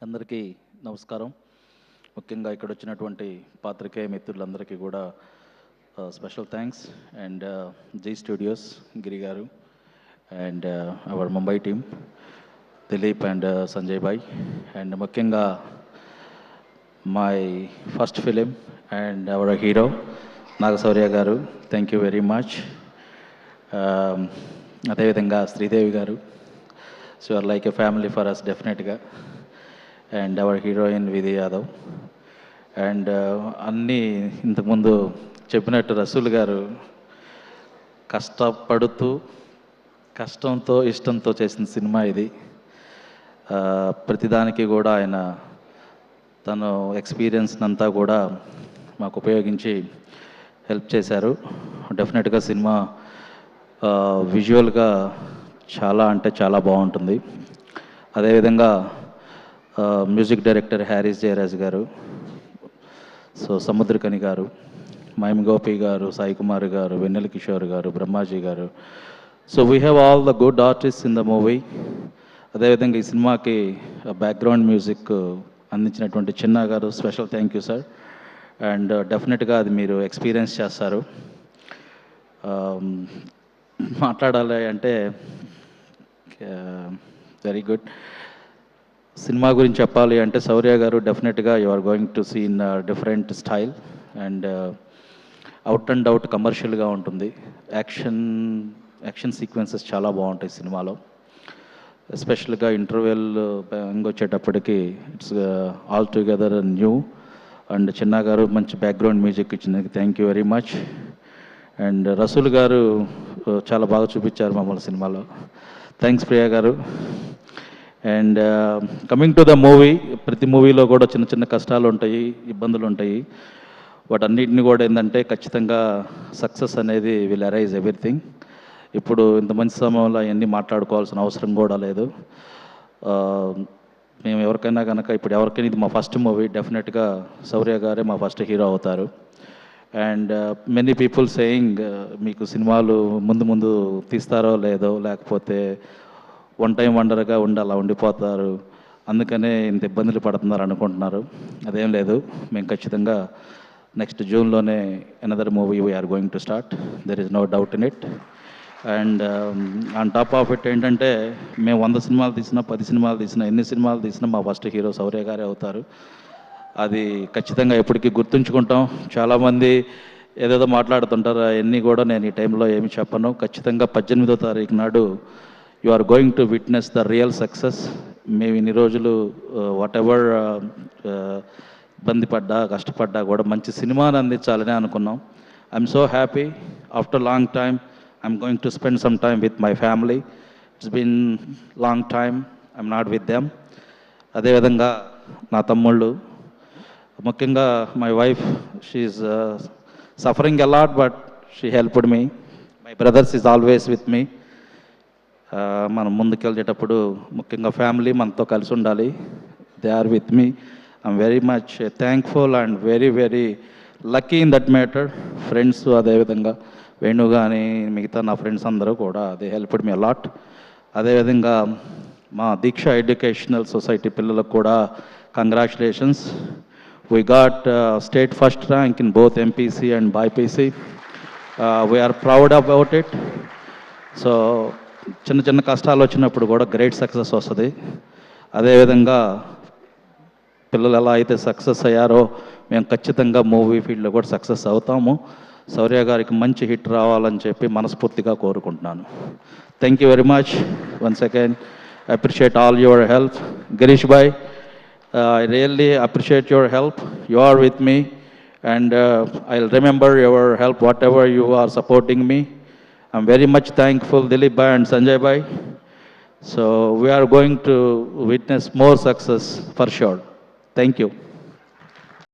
అందరికీ నమస్కారం. ముఖ్యంగా ఇక్కడ వచ్చినటువంటి పాత్రికేయ మిత్రులందరికీ కూడా special thanks. And Zee studios Giri garu and our Mumbai team Dilip and Sanjay bhai, and ముఖ్యంగా my first film and our hero Naga Shaurya garu, thank you very much. అదేవిధంగా Sridevi garu, so are like a family for us డెఫినెట్గా. అండ్ అవర్ హీరోయిన్ విధి యాదవ్. అండ్ అన్నీ ఇంతకుముందు చెప్పినట్టు రసూల్ గారు కష్టపడుతూ కష్టంతో ఇష్టంతో చేసిన సినిమా ఇది. ప్రతిదానికి కూడా ఆయన తను ఎక్స్పీరియన్స్ అంతా కూడా మాకు ఉపయోగించి హెల్ప్ చేశారు. డెఫినెట్గా సినిమా విజువల్గా చాలా అంటే చాలా బాగుంటుంది. అదేవిధంగా మ్యూజిక్ డైరెక్టర్ హ్యారీస్ జయరాజ్ గారు, సో సముద్రకని గారు, మైమ్ గోపి గారు, సాయి కుమార్ గారు, వెన్నెల కిషోర్ గారు, బ్రహ్మాజీ గారు. So we have all the good artist in the movie. అదేవిధంగా ఈ సినిమాకి బ్యాక్గ్రౌండ్ మ్యూజిక్ అందించినటువంటి చిన్న గారు, special thank you sir. And డెఫినెట్గా అది మీరు ఎక్స్పీరియన్స్ చేస్తారు. మాట్లాడాలి అంటే వెరీ గుడ్. సినిమా గురించి చెప్పాలి అంటే శౌర్య గారు డెఫినెట్గా you are going to see in different style and out and out కమర్షియల్గా ఉంటుంది. యాక్షన్ సీక్వెన్సెస్ చాలా బాగుంటాయి సినిమాలో. ఎస్పెషల్గా ఇంటర్వెల్ వచ్చేటప్పటికి it's all together new. And Chinna గారు మంచి బ్యాక్గ్రౌండ్ మ్యూజిక్ ఇచ్చినందుకు thank you very much. And Rasool గారు చాలా బాగా చూపించారు మమ్మల్ని సినిమాలో. థ్యాంక్స్ ప్రియా గారు. And coming to the movie, ప్రతి మూవీలో కూడా చిన్న చిన్న కష్టాలు ఉంటాయి, ఇబ్బందులు ఉంటాయి. వాటన్నిటిని కూడా ఏంటంటే ఖచ్చితంగా సక్సెస్ అనేది విల్ అరైజ్ ఎవ్రీథింగ్. ఇప్పుడు ఇంత మంచి సమయంలో అవన్నీ మాట్లాడుకోవాల్సిన అవసరం కూడా లేదు. మేము ఎవరికైనా కనుక ఇప్పుడు ఎవరికైనా ఇది మా ఫస్ట్ మూవీ, డెఫినెట్గా శౌర్య గారే మా ఫస్ట్ హీరో అవుతారు. అండ్ మెనీ పీపుల్ సేయింగ్ మీకు సినిమాలు ముందు ముందు తీస్తారో లేదో, లేకపోతే వన్ టైం వండర్గా అలా ఉండిపోతారు, అందుకనే ఇంత ఇబ్బందులు పడుతున్నారు అనుకుంటున్నారు. అదేం లేదు, మేము ఖచ్చితంగా నెక్స్ట్ జూన్లోనే another movie we are going to start. There is no doubt in it. And on top of it ఏంటంటే మేము 100 సినిమాలు తీసినా, 10 సినిమాలు తీసినా, ఎన్ని సినిమాలు తీసినా మా ఫస్ట్ హీరో శౌర్య గారే అవుతారు. అది ఖచ్చితంగా ఎప్పటికీ గుర్తుంచుకుంటాం. చాలామంది ఏదేదో మాట్లాడుతుంటారు, అవన్నీ కూడా నేను ఈ టైంలో ఏమి చెప్పను. ఖచ్చితంగా 18వ తారీఖు నాడు you are going to witness the real success. మేము ఇన్ని రోజులు వాట్ ఎవర్ ఇబ్బంది పడ్డా, కష్టపడ్డా కూడా మంచి సినిమాని అందించాలని అనుకున్నాం. I'm so happy. After long time I'm going to spend some time with my family. It's been long time I'm not with them. అదేవిధంగా నా తమ్ముళ్ళు, ముఖ్యంగా my wife, she is suffering a lot but she helped me. My brothers is always with me. మనం ముందుకెళ్ళేటప్పుడు ముఖ్యంగా family మనతో కలిసి ఉండాలి. They are with me. I'm very much thankful and very very lucky in that matter. Friends, అదేవిధంగా వేణు కానీ మిగతా నా ఫ్రెండ్స్ అందరూ కూడా దే హెల్ప్డ్ మీ అలాట్. అదేవిధంగా మా దీక్ష ఎడ్యుకేషనల్ సొసైటీ పిల్లలకు కూడా congratulations. We got state first rank in both MPC and BiPC. We are proud about it. So చిన్న చిన్న కష్టాలు వచ్చినప్పుడు కూడా గ్రేట్ సక్సెస్ వస్తుంది. అదేవిధంగా పిల్లలు ఎలా అయితే సక్సెస్ అయ్యారో మేము ఖచ్చితంగా మూవీ ఫీల్డ్లో కూడా సక్సెస్ అవుతాము. శౌర్య గారికి మంచి హిట్ రావాలని చెప్పి మనస్ఫూర్తిగా కోరుకుంటున్నాను. Thank you very much once again. I appreciate all your help. Girish bhai, I really appreciate your help. You are with me and I'll remember your help whatever you are supporting me. I'm very much thankful Dilip bhai and Sanjay bhai. So we are going to witness more success for sure. Thank you.